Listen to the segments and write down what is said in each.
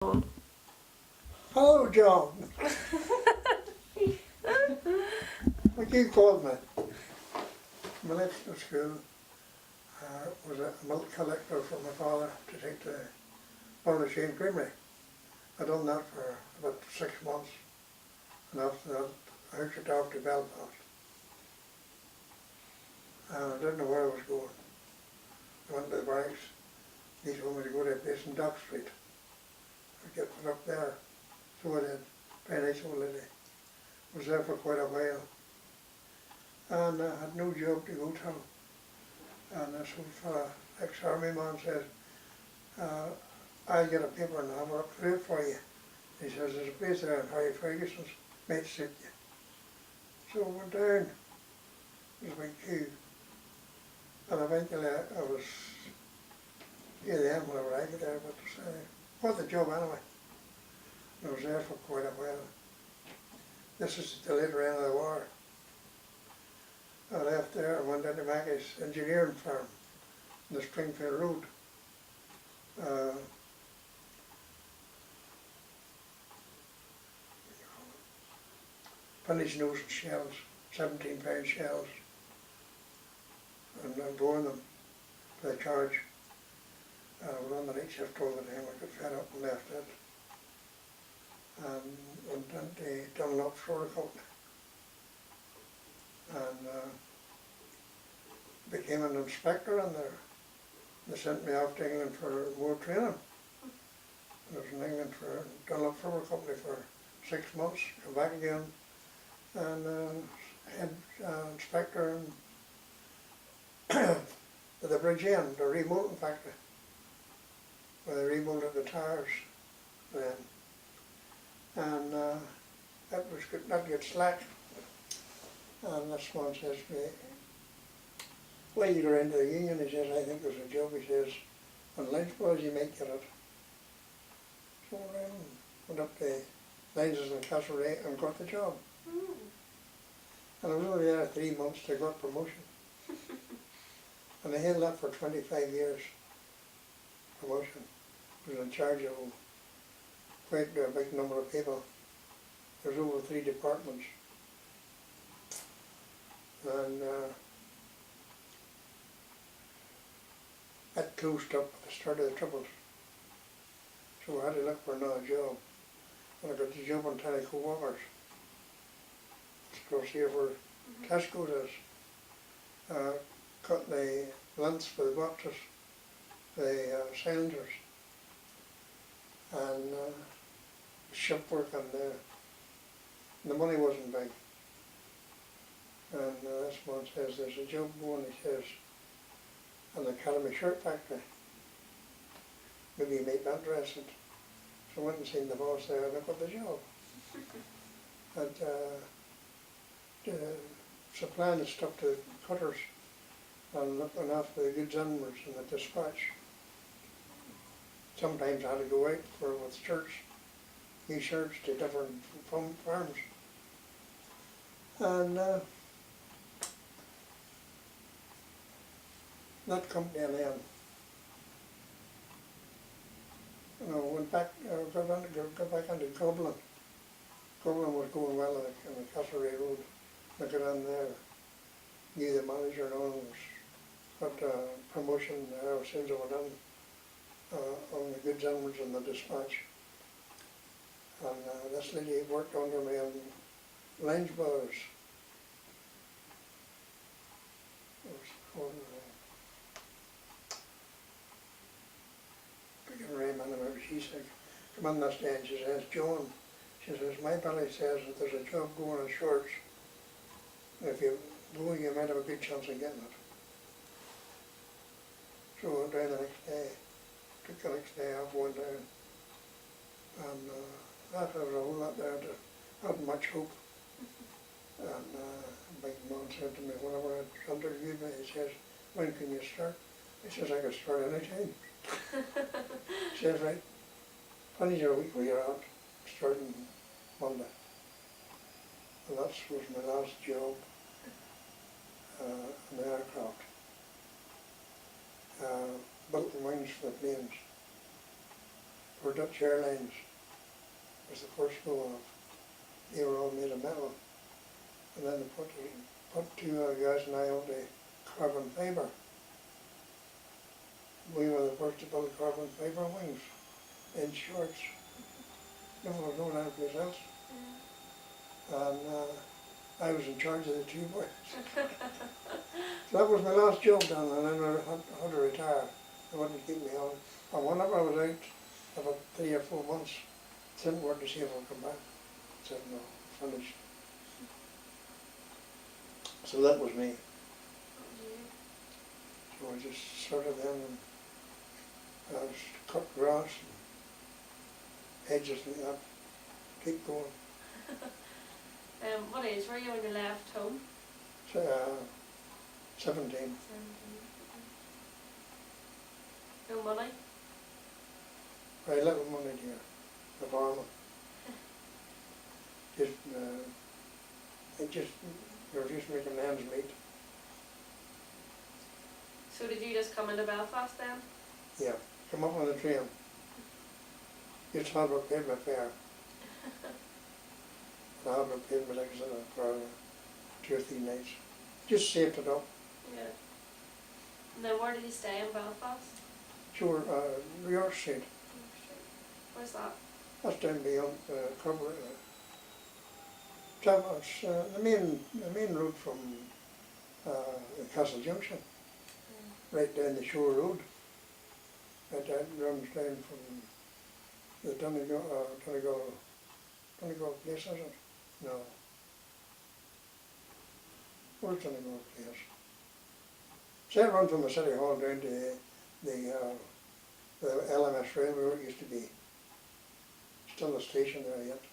Hello, John. What you called me? My left to school was a milk collector for my father to take to Bonnachine Creamery. I'd done that for about 6 months, and after that I hooked it off to Belfast. And I didn't know where I was going. I went to the barracks. He told me to go to a place in Dock Street. I'd get put up there. So I did. Very nice old lady. Was there for quite a while. And I had no job to go to. And this old fella, ex-army man, said, I'll get a paper and have it up to date for you. He says, there's a place there in Harry Ferguson's, might suit you. So I went down. There was a big queue. And eventually I was near the end whenever I got there, but got the job anyway. I was there for quite a while. This is the later end of the war. I left there and went into Mackey's engineering firm on the Springfield Road. Finished nosing shells, 17-pound shells, and blowing them for the charge. I was on the night shift all the time. I got fed up and left it. And went into Dunlop Soda Company. And became an inspector in there. They sent me off to England for more training. I was in England for Dunlop Soda Company for 6 months, come back again, and head inspector in the Bridge End, the remolding factory, where they remolded the tires then. And that was good, not get slack. And this one says to me, well, you go into the union, he says, I think there's a job, he says, on Lynchburg you might get it. So I went up to Lynch's and Castlereagh and got the job. And I was only there 3 months to got promotion. And I held that for 25 years, promotion. I was in charge of quite a big number of people. There's over 3 departments. And that closed up at the start of the Troubles. So I had to look for another job. And I got the job on Teleco Walkers. It's across here where Tesco's is. Cut the lengths for the boxes, the cylinders. And ship work on there. And the money wasn't big. And this one says, there's a job going, he says, on the Academy Shirt Factory. Maybe you might be interested. So I went and seen the boss there and I got the job. And supplying the stuff to the cutters and looking after the goods inwards and the dispatch. Sometimes I had to go out with shirts, new shirts to different farms. And that company and then, went back, got back into Dublin. Dublin was going well on the Castlereagh Road. I got in there, knew the manager and all, got promotion there as soon as I went in. On the goods inwards and the dispatch. And this lady worked under me in Lange Brothers. It was called, beginning Raymond, and she said, come in this day, and she says, John, she says, my belly says that there's a job going in shorts. If you go, you might have a good chance of getting it. So I went down the next day. Took the next day off, went down, and that was a whole lot there to not much hope. And big man said to me, whenever I interviewed me, he says, when can you start? He says, I can start anytime. He says, right, 20 a week where you're out, starting Monday. And that was my last job in the aircraft. Built the wings for the planes. for Dutch Airlines. It was the first go of. They were all made of metal. And then they put two guys and I on the carbon fibre. We were the first to build carbon fibre wings in shorts. No one was going anyplace else. And I was in charge of the two boys. So that was my last job done, and then I had to retire. They wouldn't keep me on. And whenever I was out, about 3 or 4 months, sent word to see if I'd come back. I said no, finished. So that was me. So I just started then and I was cut grass and hedges like that. Keep going. What age were you when you left home? So, 17. 17. No money? Very little money here, the farmer. Just, they were just making ends meet. So did you just come into Belfast then? Yeah, come up on the train. Just had about paid my fare. I had about paid my tickets for 2 or 3 nights. Just saved it up. Yeah. And then where did you stay in Belfast? Sure, York Street. Where's that? That's down beyond cover. The main road from Castle Junction, right down the Shore Road. Right down, runs down from the Donegal place, is it? No. Where's Donegal place? Say it run from the City Hall down to the LMS Railway where it used to be. Still a station there yet.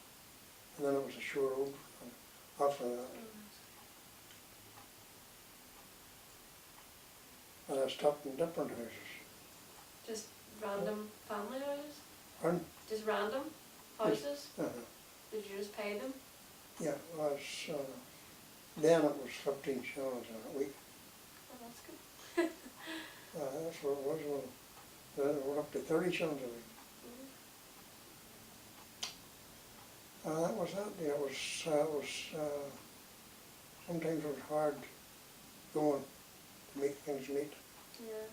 And then it was a Shore Road after that. And I stopped in different houses. Just random family houses? Pardon? Just random houses? Uh-huh. Did you just pay them? Yeah, it was, then it was 15 shillings a week. Oh, that's good. That's what it was. Well, then it went up to 30 shillings a week. That was that. Yeah, it was sometimes it was hard going to make things meet. Yeah.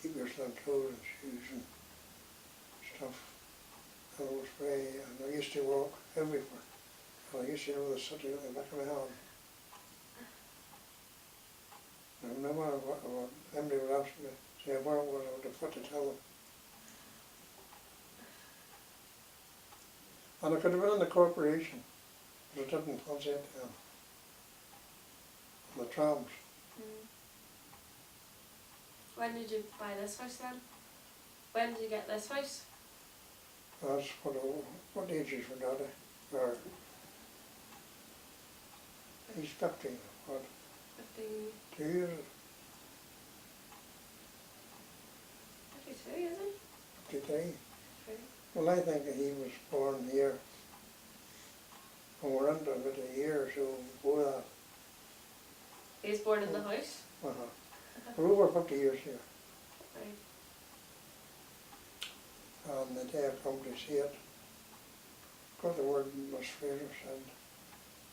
Keep yourself clothes and shoes and stuff. And it was very, and I used to walk everywhere. And I used to know the city at the back of my hand. And no matter what anybody would ask me, say where it was, I would have got to tell them. And I could have been in the corporation, but I didn't fancy it then. On the trams. When did you buy this house then? When did you get this house? That's what age is for Daddy? Or he's 50, what? 2 years? 52, is he? 53. Well, I think that he was born here, and we're into about a year or so before that. He was born in the house? We're over 50 years here. Right. And the day I come to see it, got the word Miss Fraser said,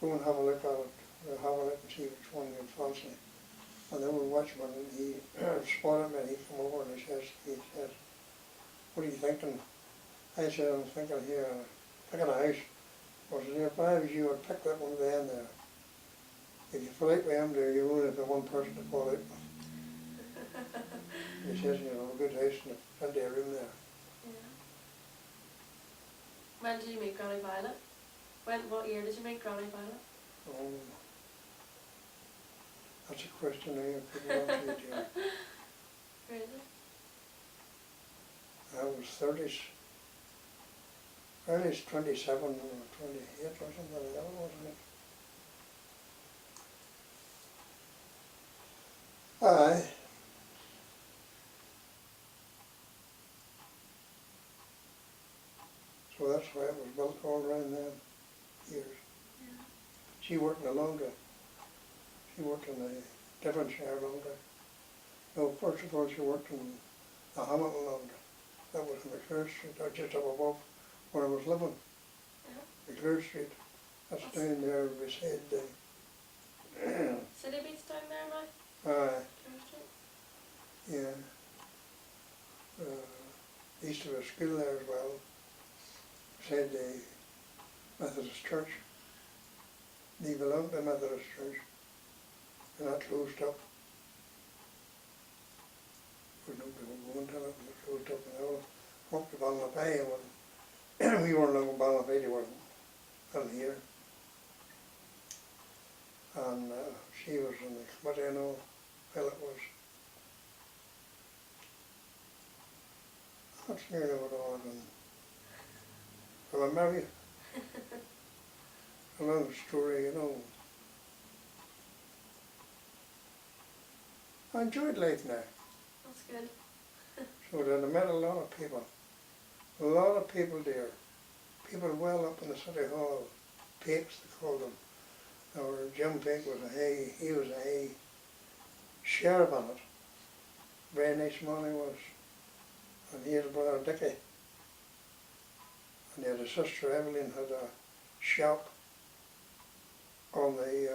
go and have a look at it, have a look and see which one you fancy. And the old watchman, he spotted me and he came over and he said, what are you thinking? I said, I'm thinking here, picking a house. I said, if I was you, I'd pick that one at the end there. If you fall out with him there, you only have one person to fall out with. He says, you know, a good house and plenty of room there. Yeah. When did you meet Granny Violet? What year did you meet Granny Violet? Oh, that's a question I couldn't answer it yet. Really? I was 30s. Early 27 or 28 or something like that, wasn't it? Aye. So that's why it was built all around them years. Yeah. She worked in a laundry. She worked in a Devonshire laundry. No, first of all she worked in the Hamilton laundry. That was in McClure Street, just up above where I was living. McClure Street. That's down there beside the City Beats down there now? Granda Street? yeah. East of a school there as well, beside the Methodist Church. They belonged to the Methodist Church, and that closed up. We don't go into it, it closed up, and all up to Ballynapay, and we weren't long in Ballynapay, they weren't in here. And she was in the committee and all, well it was. That's nearly what I was in. Well, I married. A long story, you know. I enjoyed life now. That's good. So then I met a lot of people. A lot of people there. People well up in the City Hall. Pakes, they called them. Or Jim Pake was he was a sheriff on it. Very nice man he was. And he had a brother Dickie. And he had a sister Evelyn, had a shop on the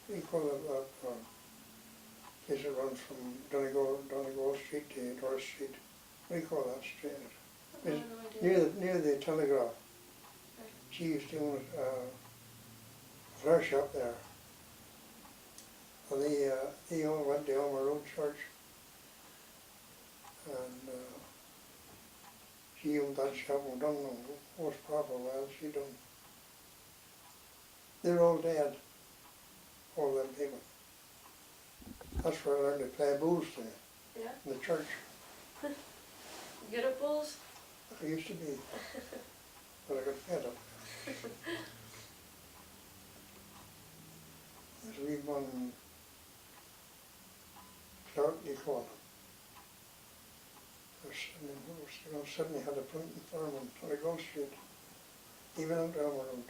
what do you call it, place that runs from Donegal Street to North Street. What do you call that street? I have no idea. Near the Telegraph. Right. She used to own a flower shop there. And they all went to Elmer Road Church. And she owned that shop and done the most proper well, she done. They're all dead, all them people. That's where I learned to play bowls to, Yeah? in the church. Good at bowls? I used to be, but I got fed up. There's a wee one, Clark, they call him. Sydney had a printing firm on Donegal Street. He went out to Elmer Road.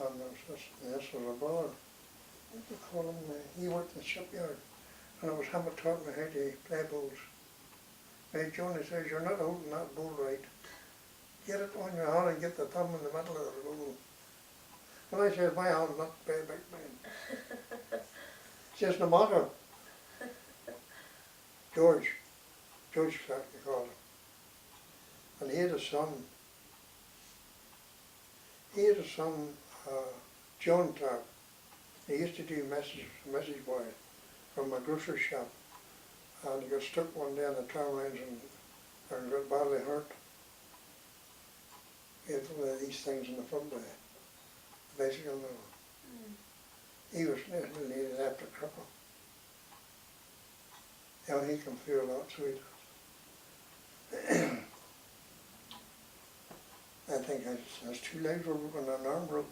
And this was a brother. What do you call him? He worked in the shipyard. And it was him that taught me how to play bowls. Hey, Johnny says, you're not holding that bowl right. Get it on your hand and get the thumb in the middle of the bowl. And I said, my hand's not very big, man. It's just no matter. George Clark, they called him. And he had a son. John Clark. He used to do message boy from a grocery shop. And he got stuck one day on the tram lines and got badly hurt. He had one of these things in the front of the bicycle now. He was nearly after cripple. Yeah, he can feel a lot, so he does. I think his two legs were broken and an arm broke.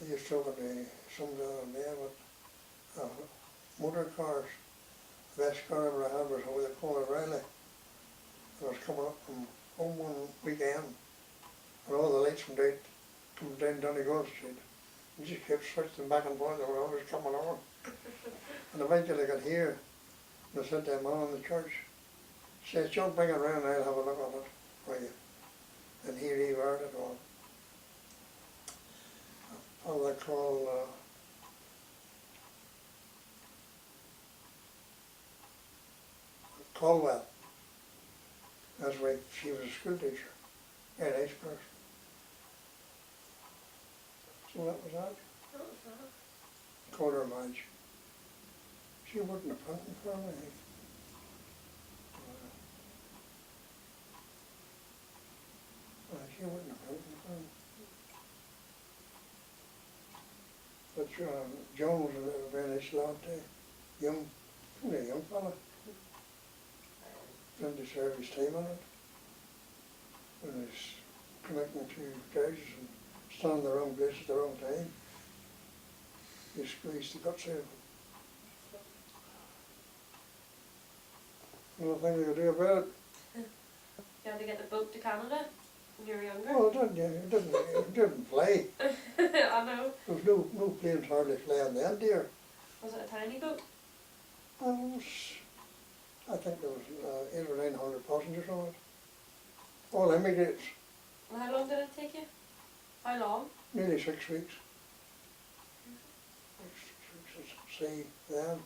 I was talking to some the other day about motor cars. The best car I ever had was over the corner of Riley. I was coming up from home one weekend, and all the lights from coming down Donegal Street. You just kept switching back and forth, they were always coming on. And eventually I got here, and I said to a man in the church, he says, John, bring it around, I'll have a look at it for you. And he rewired it all. What they call Caldwell. That's why she was a school teacher. Very nice person. So that was that. What was that? Called her Madge. She worked in a printing firm, I think. She worked in a printing firm. But John was a very nice lad too. Young, only a young fella. Didn't deserve his time on it. When he's connecting two guys and standing in the wrong place at the wrong time. He squeezed the guts out of him. Nothing we could do about it. You had to get the boat to Canada? when you were younger? Well, it didn't fly. I know. There was no planes hardly flying then, dear. Was it a tiny boat? I think there was 800 or 900 passengers on it. All immigrants, And how long did it take you? How long? nearly 6 weeks. 6 weeks at sea then.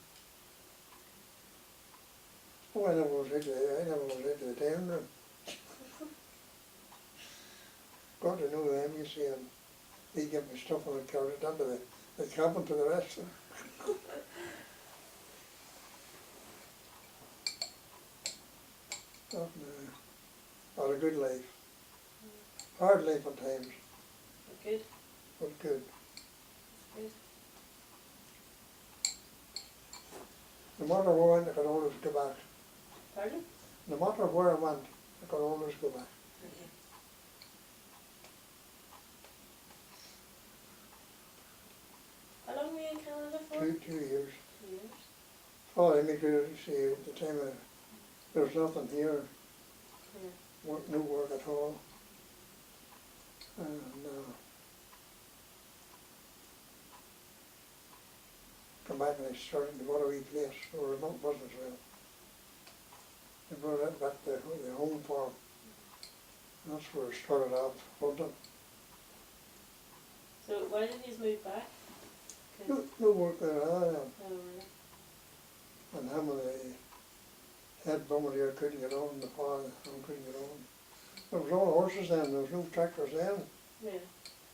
Oh, I never was into the town room. Got to know them, you see, and they give me stuff and I carried it down to the cabin to the rest of them. Not, had a good life. Hard life at times, Good. but good. Good. No matter where I went, I could always go back. Pardon? No matter where I went, I could always go back. Okay. How long were you in Canada for? 2 years. 2 years. Oh, I immigrated, you see, at the time there was nothing here, Yeah. no work at all. And come back and I started to go to a wee place for remote business well. I brought it back to the home farm. And that's where it started off, London. So why did you move back? No work there, Oh, really? and him and the head bummer here couldn't get on, the father couldn't get on. There was all horses then, there was no tractors then. Yeah.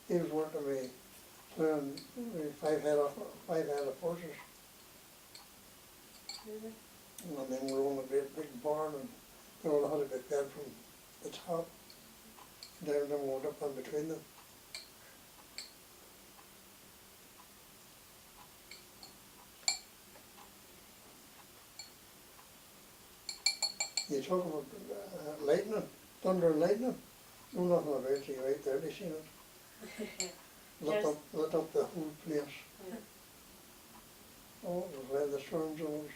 He was working me, playing 5 head of horses. Really? And then we were on a great big barn and they all had to be fed from the top. Down and went up in between them. You talk about lightning, thunder and lightning. No nothing about it, you're right there, you seen it. Lit up the whole place. Yeah. Oh, it was where the storm zones.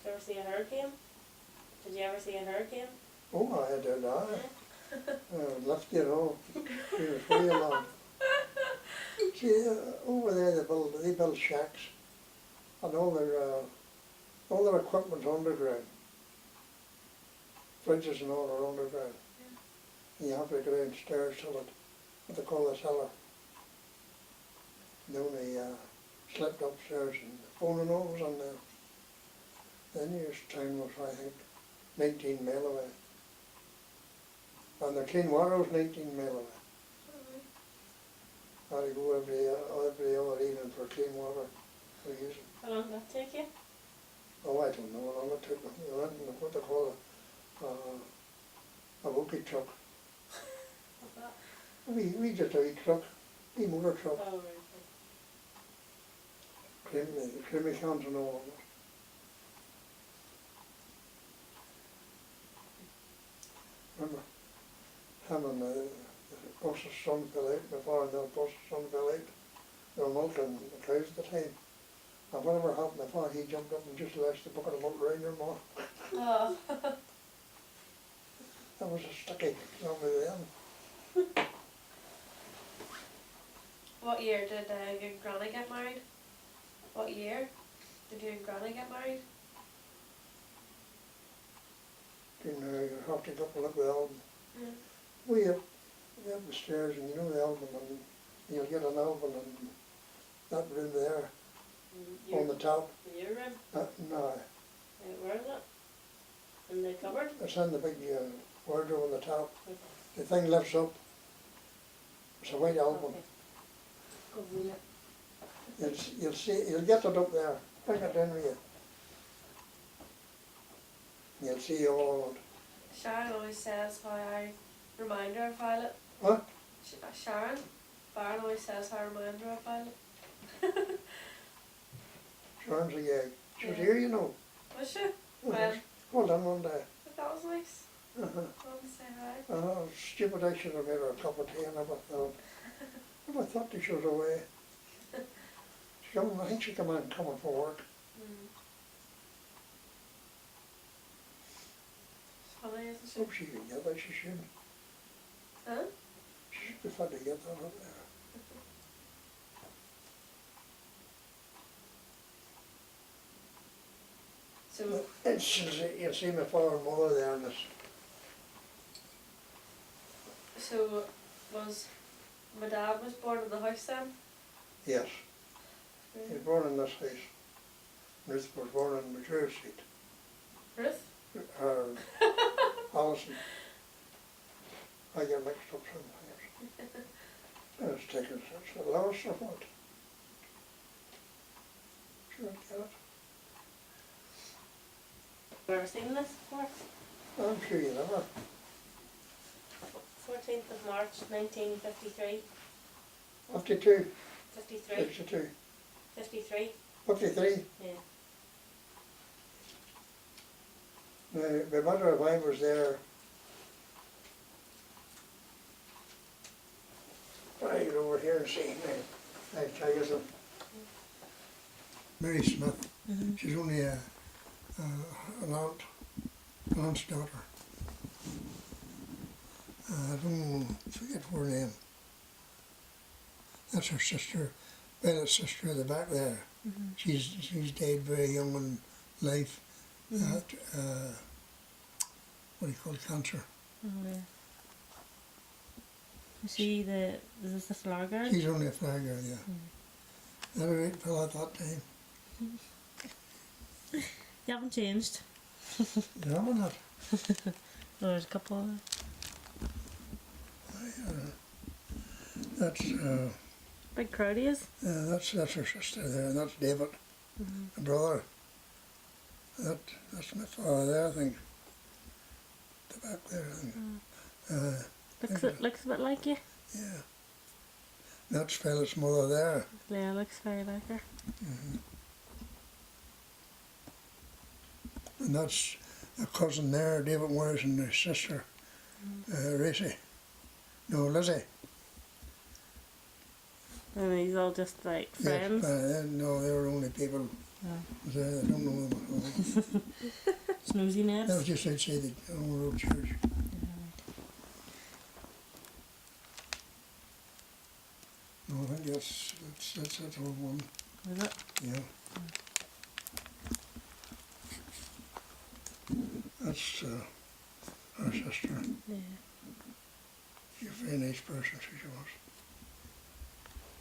Did you ever see a hurricane? Did you ever see a hurricane? Oh, I did that. Left it all. It was way along. See, over there they build shacks, and all their equipment's underground. Fridges and all are underground. Yeah. And you have to go downstairs to what they call the cellar. Then they slept upstairs and the phone and all was on there. The nearest town was, I think, 19 mile away. And the clean water was 19 mile away. I had to go every other evening for clean water to use it. How long did that take you? Oh, I don't know how long it took me. We went in what they call a wookie truck. What's that? We just a wee truck, wee motor truck. Oh, right. Creamy cans and all of it. Remember, him and the boss's son fell out, my father and the boss's son fell out. They were milking the cows at the time. And whatever happened, my father, he jumped up and just lashed the bucket of milk around your mouth. Oh. That was a sticky memory then. What year did you and Granny get married? What year did you and Granny get married? You have to go up and look at the album. Yeah. We up the stairs and you know the album and you'll get an album in that room there on the top. In your room? No, Where is it? In the cupboard? it's in the big wardrobe on the top. Okay. The thing lifts up. It's a white album. Okay. Go read it. You'll get it up there. Bring it in with you. You'll see all of it. Sharon always says how I remind her of Violet. What? Sharon? Baron always says how I remind her of Violet. Sharon's a gag. She was Yeah. here, you know. Was she? When? Well done one day. But that was nice. Uh-huh. Wanted to say hi. Stupid, I should have made her a cup of tea. I never thought that she was away. I think she coming for work. Mm. It's funny, isn't she? Hope she can get it, she should. Huh? She'd be fun to get that up there. So, And you'll see my father and mother there in this. so was my dad was born in the house then? Yes, he was born in this house. Ruth was born in Mature Street. Ruth? Alison. I get mixed up sometimes. And it's taken such a loss of what? Sure, get it. You ever seen this before? I'm sure you never. 14th of March 1953. 52, 53. 62, 53. 53. Yeah. Now, my mother and I was there. I get over here and see. I tell you something. Mary Smith. Mm-hmm. She's only an aunt's daughter. I don't forget her name. That's her sister, Bella's sister at the back there. Mm-hmm. She's died very young in life. Mm-hmm. At, what do you call it, cancer. Oh, yeah. Is this the flower girl? She's only a flower girl, yeah. Not a great fella at that time. You haven't changed. No, I'm not. There's a couple of them. That's Big crowd he is. that's her sister there, and that's David, Mm-hmm. my brother. That's my father there, I think. The back there, I think. Looks a bit like you. Yeah. That's Phyllis' mother there. Yeah, looks very like her. Mm-hmm. And that's a cousin there, David Moyers, and his sister, Racy. No, Lizzie. And he's all just like friends. Yes, no, they were only people. Oh. I don't know them at all. Snoozy That was nibs. just outside the old road church. No, I think that's all one. Is it? Yeah. That's her sister. Yeah. She's a very nice person, she was.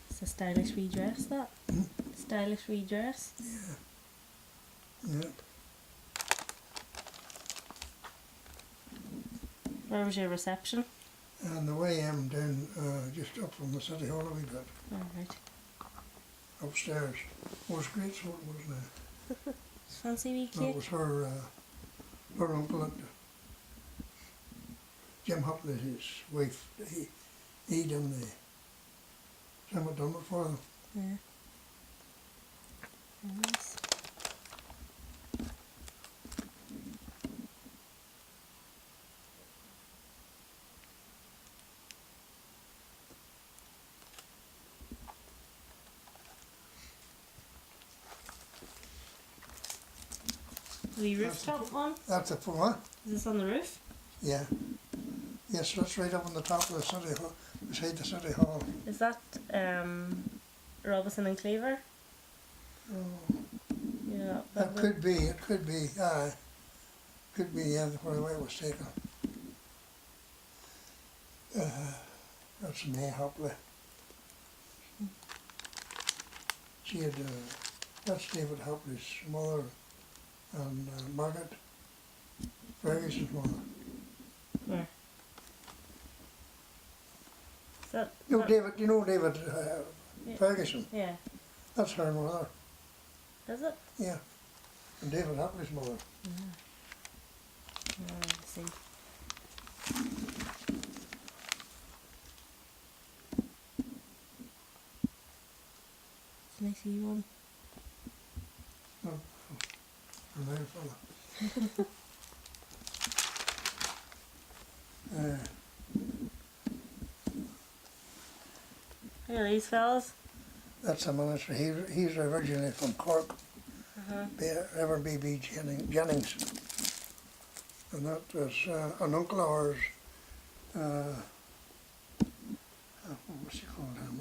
It's a stylish wee dress, that. Hmm? Stylish wee dress. Yeah. Yeah. Where was your reception? And the way I'm down, just up from the City Hall a wee bit, Alright. upstairs. Was great sort, wasn't it? Fancy wee That cake? was her uncle, Jim Hupley, his wife. He done the, Jim done it for them. Yeah. Nice. The rooftop one? That's the what? Is this on the roof? Yeah. Yes, that's right up on the top of the City Hall, beside the City Hall. Is that Robinson and Cleaver? Oh, Yeah. it could be, aye. Could be, yeah, where the way it was taken. That's May Hopley. She had, that's David Hopley's mother and Margaret Ferguson's mother. Where? Is that? No, that- David, you know David Yeah. Ferguson? Yeah. That's her mother, Is it? yeah. And David Hopley's mother. Oh, I see. It's a nice wee one. Her name fella. Who are these fellas? That's the minister. He's originally from Cork, Reverend B.B. Jennings. And that was an uncle of ours,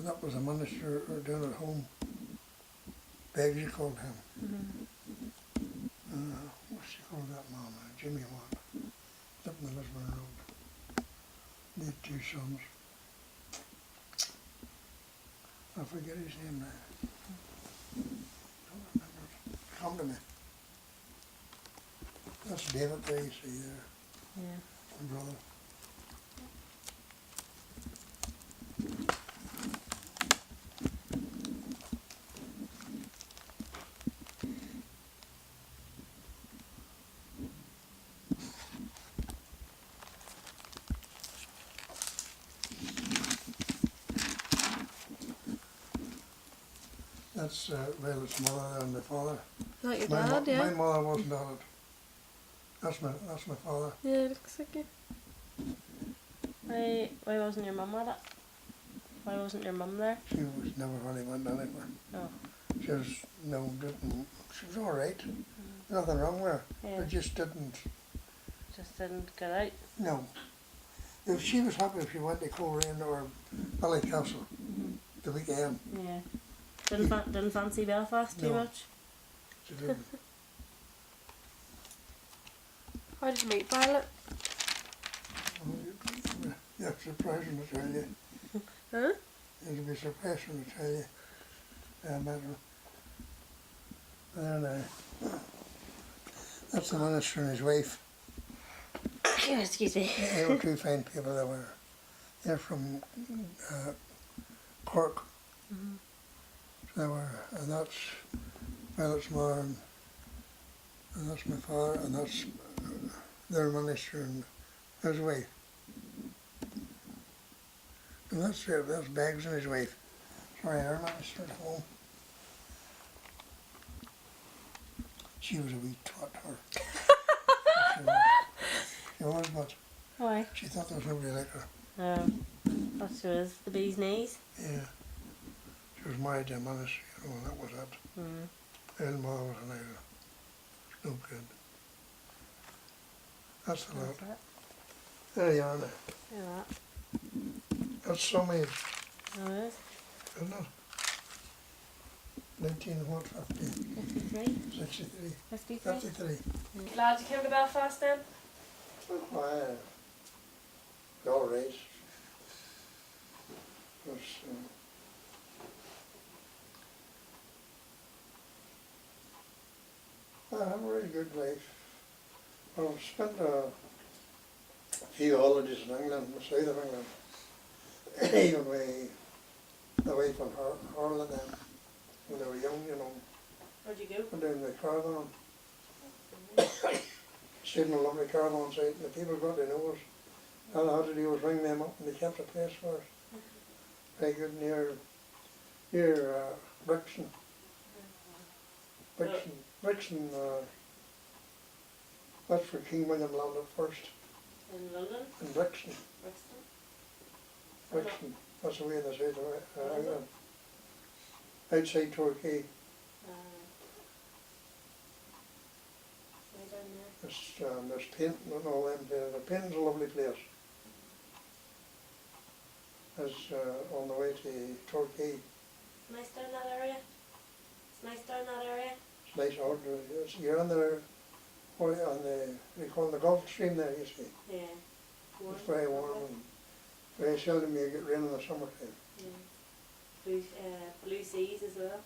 that was a minister down at home. Beggs, you called him. What's he called that man? Jimmy one. Up in the Lisbon Road. They had 2 sons. I forget his name now. Don't remember it. Come to me. That's David there, you see there. Yeah. My brother. That's Violet's mother and my father. Not your My, dad, yeah? my mother wasn't on it. That's my father. Yeah, it looks like it. Why wasn't your mum at it? Why wasn't your mum there? She was never really went anywhere. Oh. She was she was all right. Nothing wrong with her. Yeah. But just didn't. Just didn't get out. No. If she was happy if she went to Coleraine or Ballycastle the weekend. Yeah. Didn't fancy Belfast too No. much? She didn't. How did you meet Violet? Yeah, surprising to tell you. Huh? It'll be surprising to tell you. I met her. And then that's the minister and his wife. Excuse me. They were 2 fine people they were. They're from Cork. So they were, and that's Violet's mother, and that's my father, and that's their minister and his wife. And that's Beggs and his wife. Sorry, our minister at home. She was a wee twat, her. She was, but Why? she thought there was nobody like her. That was the bee's knees. Yeah. She was married to a minister, you know, and that was it. And Ma was an either. No good. That's a lot. That's it. There you are now. Yeah, That's some age, that is. isn't it? 1950? 53. 63? 53. 53. Glad you came to Belfast then? Why, all right. I have a really good life. I've spent a few holidays in England, the south of England. Even with the wife and Harlan then, when they were young, you know. Where'd you go? Went down the caravan. Stayed in a lovely caravan site, and the people got to know us. All I had to do was ring them up and they kept a place for us. Very good, near Brixton. Brixton, that's where King William landed first. In London? In Brixton. Brixton? Brixton, that's the way in the south of England. Outside Torquay. Way down there. There's painting and all them there. The painting's a lovely place. It's on the way to Torquay. Nice down that area? It's nice down that area? It's nice out there. You're on the, they call it the Gulf Stream there, you see. Yeah. It's very warm and very seldom you get rain in the summertime. Yeah. Blue seas as well.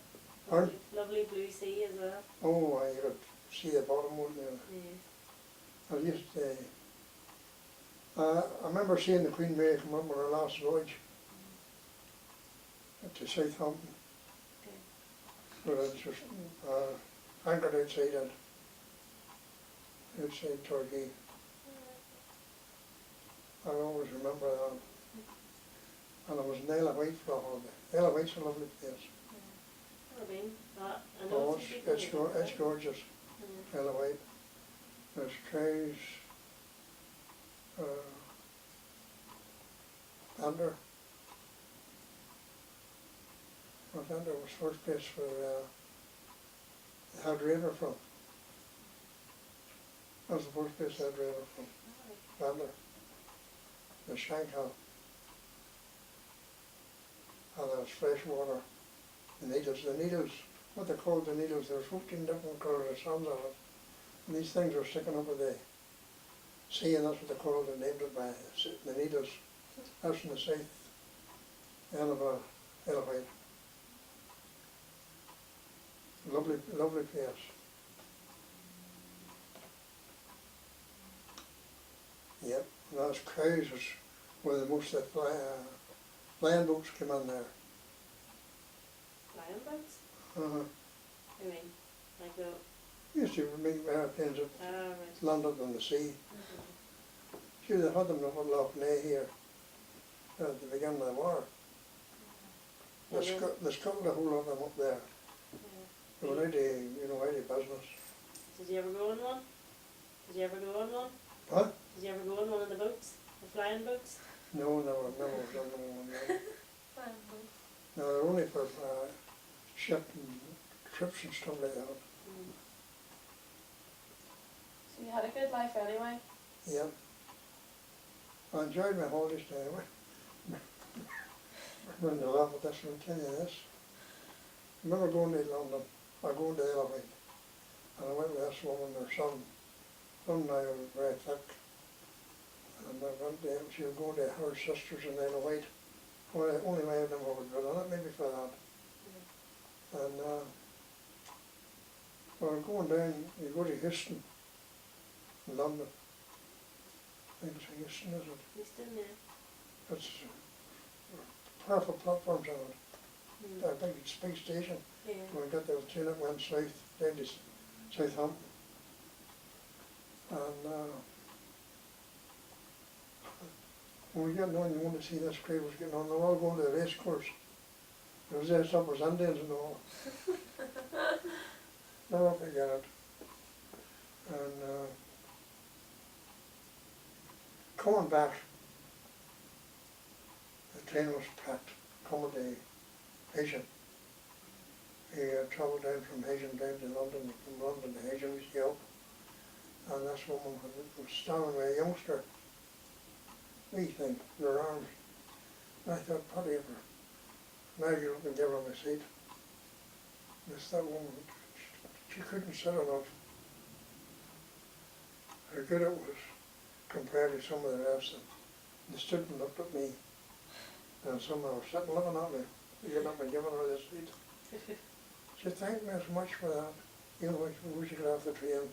Pardon? Lovely blue sea as well. Oh, you could see the bottom of it. Yeah. I used to, I remember seeing the Queen Mary come up on her last voyage to Southampton. Okay. But it's just anchored outside Torquay. I always remember that. And it was in Isle of Wight for a holiday. Isle of Wight's a lovely place. Never been. I know Oh, some people it's who it's gorgeous, Yeah. Isle of Wight. There's cows, Thunder. Well, Thunder was first place for they had Raider from. That was the first place they had Raider from. Thunder. The Shanghai. and there's fresh water. The needles, what they call the needles, there's 15 different colours of sands on it. And these things are sticking up with the sea, and that's what they call it, they named it by the needles. That's in the south end of a Illinois. Lovely, lovely place. Yep, and those cows was where the most of the flying boats came in there. Flying boats? Uh-huh. I mean, like the... Used to make airplanes that right. landed on the sea. Mm-hmm. See, they had them up in Loch Ness here at the beginning of the war. They scuttled a whole lot of them up there. Yeah. They were out of business. Did you ever go on one? Did you ever go on one? What? Did you ever go on one of the boats? The flying boats? No, never done them. Flying boat. No, they're only for ship and trips and stuff like that. Mm. So you had a good life anyway. Yep. I enjoyed my holidays anyway. I'm going to laugh at this and tell you this. I remember going to London, or going to Illinois, and I went with this woman, her son and I was very thick. And I went to, she was going to her sisters in Illinois. Only way of them would go on it, maybe for that. And we were going down, you go to Houston, in London. I think it's Houston, is it? Houston, yeah. It's powerful platforms on it. Mm. I think it's a big station. Yeah. When we got there, the train that went south, down to Southampton. And when we got on, you want to see this crowd was getting on, they were all going to the race course. There was there some was Indians and all. Never forget it. And coming back, the train was packed, coming to Haitian. He travelled down from Haitian down to London, from London to Haitian, we used to help. And this woman was standing with a youngster, wee thing, in her arms. And I thought, Paddy, now get up and give her my seat. That woman, she couldn't sit enough. How good it was compared to some of the rest. They stood and looked at me, and some of them were sitting looking at me, getting up and giving her the seat. She thanked me as much for that. You know, we should get off the train.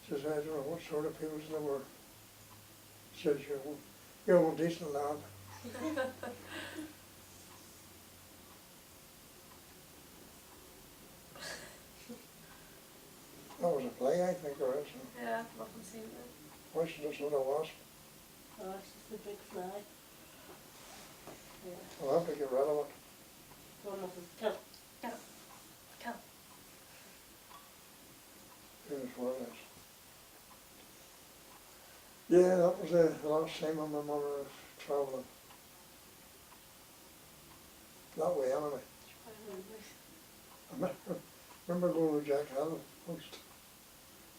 She says, I don't know what sort of people they were. She says, you're a decent lad. That was a play, I think, or else. Yeah, I've often seen it. Why should this not a wasp? Oh, it's just a big fly. Yeah. I'll have to get rid of it. One of them. Kill. Kill. Here's what it is. Yeah, that was the last time my mother was travelling. That way, anyway. I remember going with Jack Hill once.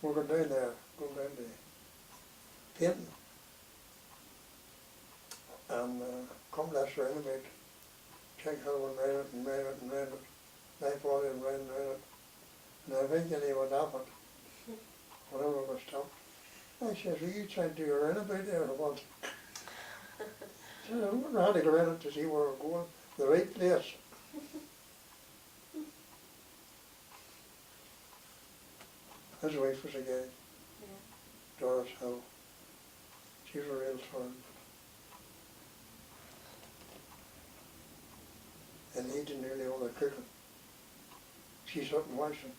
We were down there, going down to painting. And come last round about, Jack Hill went round it and round it and round it. My father went round and round it. And eventually what happened, whenever we stopped, I says, are you trying to do a roundabout there or what? I said, I wonder how to go around it to see where we're going, the right place. His wife was a guy, Doris Hill. She was a real firm. And he did nearly all the cooking. She's up and watching.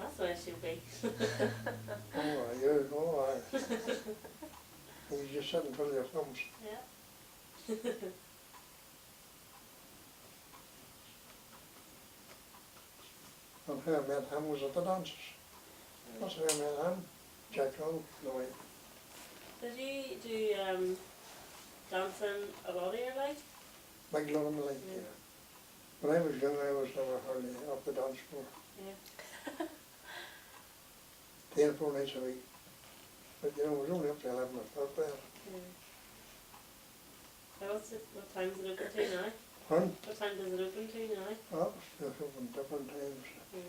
That's where it should be. Oh, aye. You just sit and twiddle your thumbs. Yeah. And how I met him was at the dances. That's how I met him. Jack Hill, no way. Did you do dancing a lot of your life? Big love in the life, yeah. When I was young, I was never hardly up the dance floor. Yeah. 3 or 4 nights a week. But you know, it was only up to 11 or 12 then. What time is it open to now? Fun, What time does it open to now? stuff open different times. Yeah.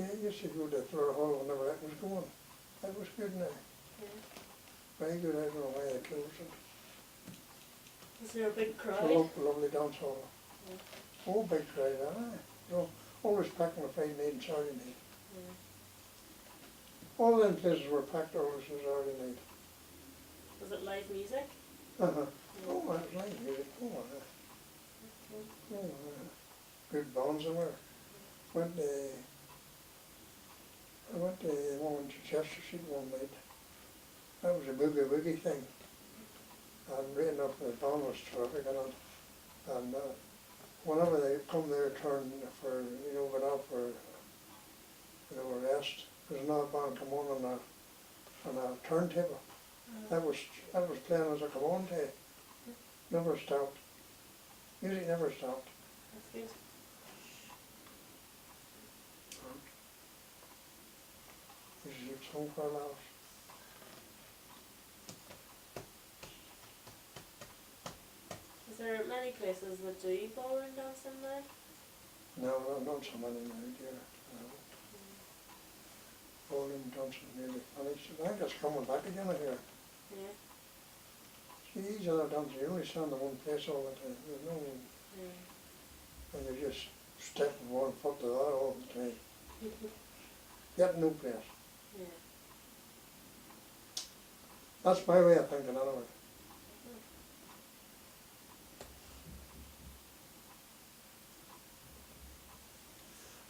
Yeah, you used to go to Fleur Hall whenever that was going. That was good now. Yeah. Very good, I don't know why they closed it. Is there a big It's a crowd? lovely dance hall. Yeah. Oh, big crowd, aye. No, always packed on a Friday night and Saturday night. Yeah. All them places were packed always on Saturday night. Was it live music? Uh-huh. Yeah. Oh, that was nice music. Oh, Okay. good bands there were. Went to, I went to one in Chester Street one night. That was a boogie thing. And right enough, the band was terrific in it. And whenever they come there, turn for, get out for, rest, there's another band come on a turntable. That was playing as a come on day. Never stopped. Music never stopped. That's good. Usually it's home for laughs. Is there many places that do ballroom dancing now? No, not so many now, dear. No. Ballroom dancing nearly finished. I think it's coming back again here. Yeah. See, these other dances, you only stand in one place all the time. There's no, Yeah. and you just step from one foot to the other all the time. Get no place. Yeah. That's my way of thinking anyway.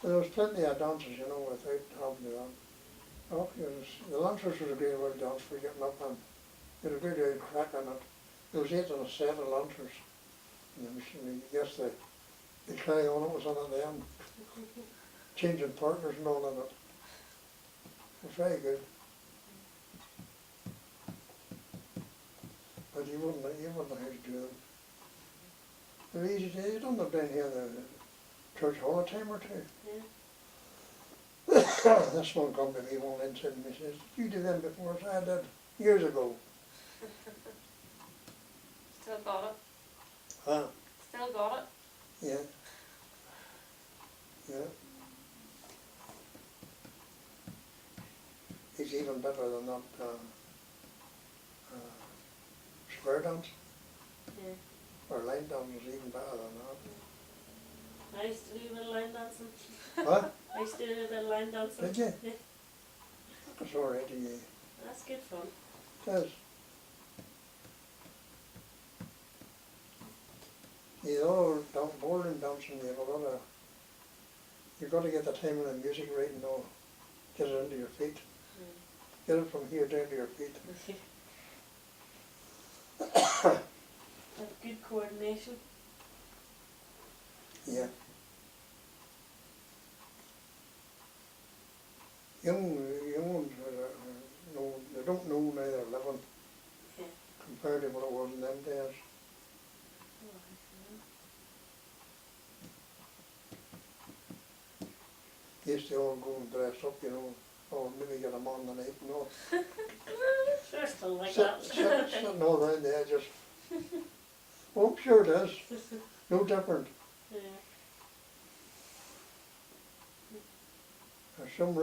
There was plenty of dances, without having to dance. Oh, the lancers was a great way to dance for getting up and you had a good old crack on it. There was 8 on a set of lancers. And the machine, I guess the carry on it was on at the end. Changing partners and all in it. It was very good. But you wouldn't know how to do them. They're easy to do. You don't have down here the church hall a time or two. Yeah. This one come to me one night and he says, you did them before, so I did, years ago. Still got it. Huh? Still got it. Yeah. Yeah. He's even better than that square dance, Yeah. or line dance is even better than that. I used to do a bit of line dancing. What? I used to do a bit of line dancing. Did you? Yeah. That's all right, yeah. That's good fun. It is. Ballroom dancing, you've got to get the time of the music right and all. Get it into your feet. Get it from here down to your feet. Have good coordination. Yeah. Young ones, they don't know now they're living Yeah. compared to what it was in them days. They used to all go and dress up, or maybe get them on the night and all. Sure, still like Sit- that. Sitting all around there just, oh, I'm sure it is. No different. Yeah. There's some